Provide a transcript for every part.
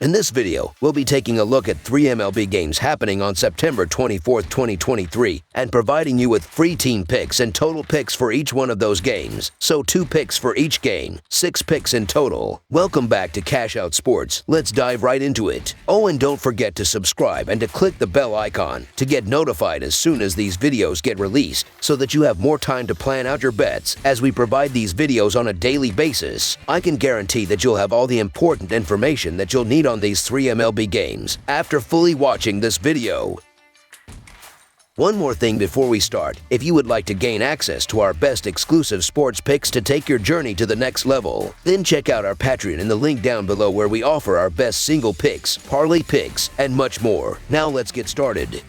In this video, we'll be taking a look at 3 MLB games happening on September 24, 2023, and providing you with free team picks and total picks for each one of those games. So 2 picks for each game, 6 picks in total. Welcome back to Cash Out Sports. Let's dive right into it. Oh, and don't forget to subscribe and to click the bell icon to get notified as soon as these videos get released, so that you have more time to plan out your bets as we provide these videos on a daily basis. I can guarantee that you'll have all the important information that you'll need on these 3 MLB games after fully watching this video. One more thing before we start: if you would like to gain access to our best exclusive sports picks to take your journey to the next level, then check out our Patreon in the link down below, where we offer our best single picks, parlay picks, and much more. Now let's get started.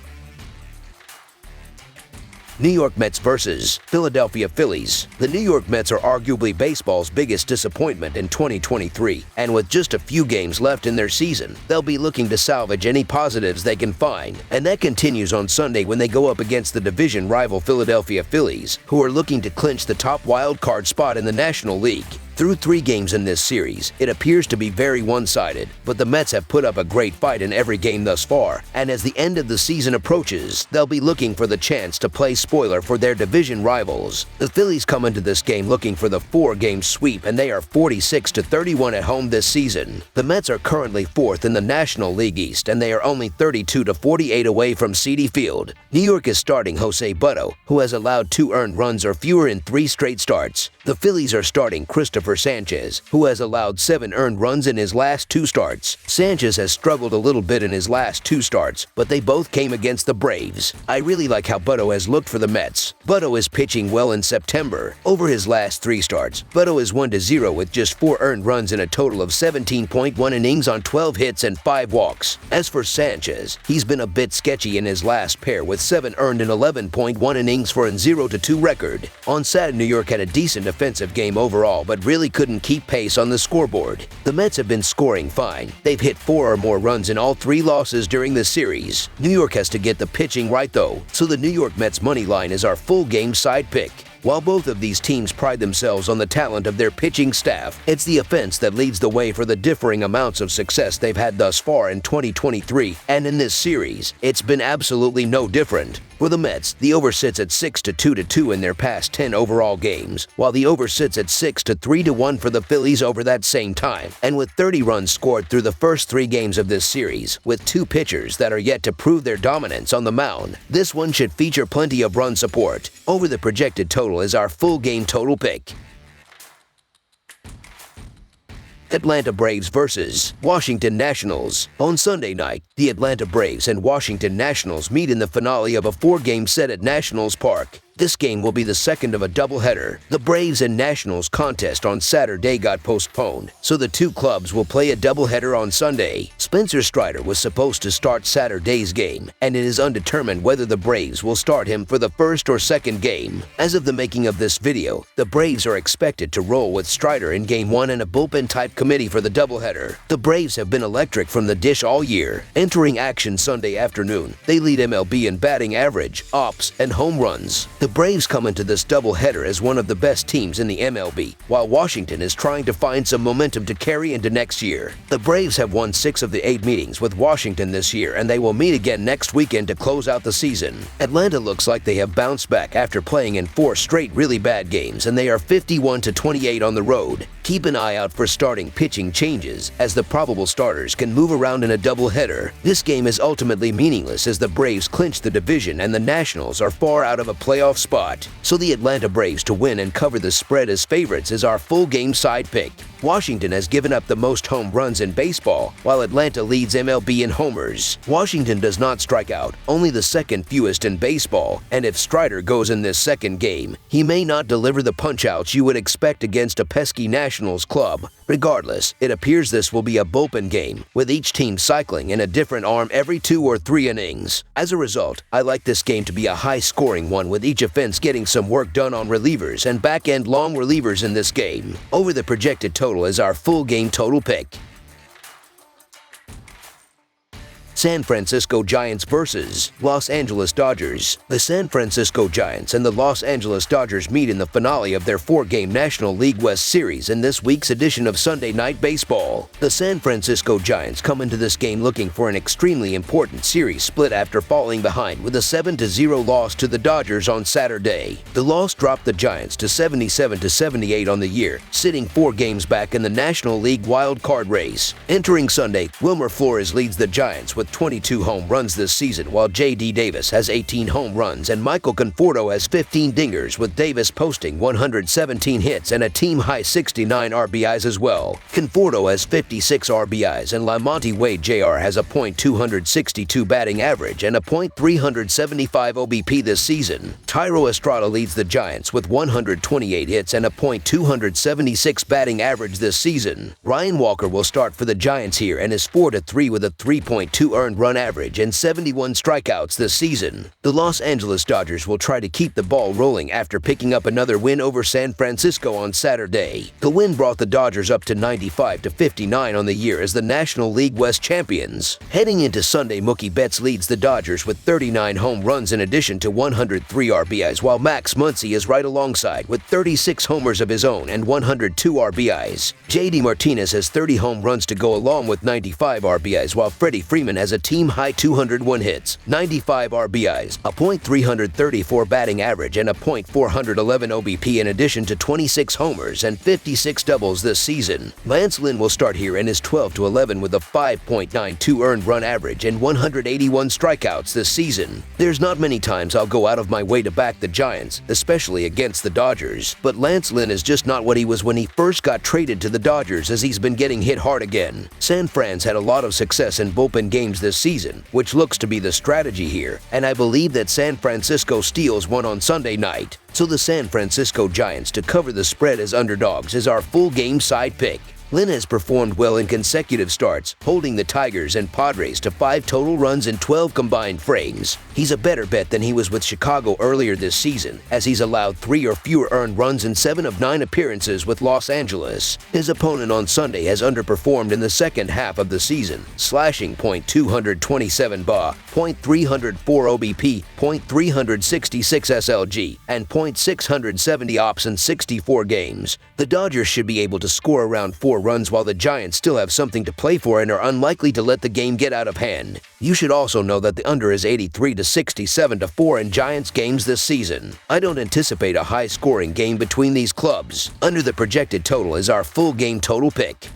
New York Mets versus Philadelphia Phillies. The New York Mets are arguably baseball's biggest disappointment in 2023, and with just a few games left in their season, they'll be looking to salvage any positives they can find, and that continues on Sunday when they go up against the division rival Philadelphia Phillies, who are looking to clinch the top wild card spot in the National League. Through 3 games in this series, it appears to be very one-sided, but the Mets have put up a great fight in every game thus far, and as the end of the season approaches, they'll be looking for the chance to play spoiler for their division rivals. The Phillies come into this game looking for the 4-game sweep, and they are 46-31 at home this season. The Mets are currently 4th in the National League East, and they are only 32-48 away from Citi Field. New York is starting Jose Butto, who has allowed 2 earned runs or fewer in 3 straight starts. The Phillies are starting Christopher Sanchez, who has allowed 7 earned runs in his last 2 starts. Sanchez has struggled a little bit in his last 2 starts, but they both came against the Braves. I really like how Butto has looked for the Mets. Butto is pitching well in September. Over his last 3 starts, Butto is 1-0 with just 4 earned runs in a total of 17.1 innings on 12 hits and 5 walks. As for Sanchez, he's been a bit sketchy in his last pair, with 7 earned in 11.1 innings for a 0-2 record. On Saturday, New York had a decent defensive game overall, but really couldn't keep pace on the scoreboard. The Mets have been scoring fine. They've hit 4 or more runs in all 3 losses during the series. New York has to get the pitching right though, so the New York Mets money line is our full game side pick. While both of these teams pride themselves on the talent of their pitching staff, it's the offense that leads the way for the differing amounts of success they've had thus far in 2023, and in this series, it's been absolutely no different. For the Mets, the over sits at 6-2-2 in their past 10 overall games, while the over sits at 6-3-1 for the Phillies over that same time. And with 30 runs scored through the first 3 games of this series, with 2 pitchers that are yet to prove their dominance on the mound, this one should feature plenty of run support. Over the projected total is our full game total pick. Atlanta Braves versus Washington Nationals. On Sunday night, the Atlanta Braves and Washington Nationals meet in the finale of a 4-game set at Nationals Park. This game will be the second of a doubleheader. The Braves and Nationals contest on Saturday got postponed, so the 2 clubs will play a doubleheader on Sunday. Spencer Strider was supposed to start Saturday's game, and it is undetermined whether the Braves will start him for the first or second game. As of the making of this video, the Braves are expected to roll with Strider in Game 1 and a bullpen-type committee for the doubleheader. The Braves have been electric from the dish all year. Entering action Sunday afternoon, they lead MLB in batting average, ops, and home runs. The Braves come into this doubleheader as one of the best teams in the MLB, while Washington is trying to find some momentum to carry into next year. The Braves have won 6 of the 8 meetings with Washington this year, and they will meet again next weekend to close out the season. Atlanta looks like they have bounced back after playing in 4 straight really bad games, and they are 51-28 on the road. Keep an eye out for starting pitching changes, as the probable starters can move around in a doubleheader. This game is ultimately meaningless as the Braves clinch the division and the Nationals are far out of a playoff spot. So the Atlanta Braves to win and cover the spread as favorites is our full game side pick. Washington has given up the most home runs in baseball, while Atlanta leads MLB in homers. Washington does not strike out, only the 2nd fewest in baseball, and if Strider goes in this second game, he may not deliver the punch-outs you would expect against a pesky Nationals club. Regardless, it appears this will be a bullpen game, with each team cycling in a different arm every 2 or 3 innings. As a result, I like this game to be a high-scoring one, with each offense getting some work done on relievers and back-end long relievers in this game. Over the projected total is our full game total pick. San Francisco Giants vs. Los Angeles Dodgers. The San Francisco Giants and the Los Angeles Dodgers meet in the finale of their 4-game National League West Series in this week's edition of Sunday Night Baseball. The San Francisco Giants come into this game looking for an extremely important series split after falling behind with a 7-0 loss to the Dodgers on Saturday. The loss dropped the Giants to 77-78 on the year, sitting 4 games back in the National League wild card race. Entering Sunday, Wilmer Flores leads the Giants with 22 home runs this season, while J.D. Davis has 18 home runs and Michael Conforto has 15 dingers, with Davis posting 117 hits and a team-high 69 RBIs as well. Conforto has 56 RBIs and Lamonte Wade Jr. has a .262 batting average and a .375 OBP this season. Thairo Estrada leads the Giants with 128 hits and a .276 batting average this season. Ryan Walker will start for the Giants here and is 4-3 with a 3.2 earned run average and 71 strikeouts this season. The Los Angeles Dodgers will try to keep the ball rolling after picking up another win over San Francisco on Saturday. The win brought the Dodgers up to 95-59 on the year as the National League West champions. Heading into Sunday, Mookie Betts leads the Dodgers with 39 home runs in addition to 103 RBIs, while Max Muncy is right alongside with 36 homers of his own and 102 RBIs. J.D. Martinez has 30 home runs to go along with 95 RBIs, while Freddie Freeman has a team-high 201 hits, 95 RBIs, a .334 batting average, and a .411 OBP in addition to 26 homers and 56 doubles this season. Lance Lynn will start here and is 12-11 with a 5.92 earned run average and 181 strikeouts this season. There's not many times I'll go out of my way to back the Giants, especially against the Dodgers, but Lance Lynn is just not what he was when he first got traded to the Dodgers, as he's been getting hit hard again. San Fran's had a lot of success in bullpen games this season, which looks to be the strategy here, and I believe that San Francisco steals one on Sunday night. So the San Francisco Giants to cover the spread as underdogs is our full game side pick. Lynn has performed well in consecutive starts, holding the Tigers and Padres to 5 total runs in 12 combined frames. He's a better bet than he was with Chicago earlier this season, as he's allowed 3 or fewer earned runs in 7 of 9 appearances with Los Angeles. His opponent on Sunday has underperformed in the second half of the season, slashing .227 BA, .304 OBP, .366 SLG, and .670 OPS in 64 games. The Dodgers should be able to score around 4 runs, while the Giants still have something to play for and are unlikely to let the game get out of hand. You should also know that the under is 83-67-4 in Giants games this season. I don't anticipate a high-scoring game between these clubs. Under the projected total is our full game total pick.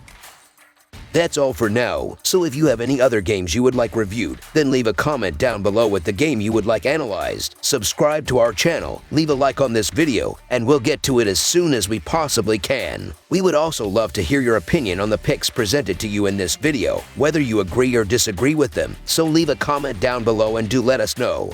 That's all for now, so if you have any other games you would like reviewed, then leave a comment down below with the game you would like analyzed. Subscribe to our channel, leave a like on this video, and we'll get to it as soon as we possibly can. We would also love to hear your opinion on the picks presented to you in this video, whether you agree or disagree with them, so leave a comment down below and do let us know.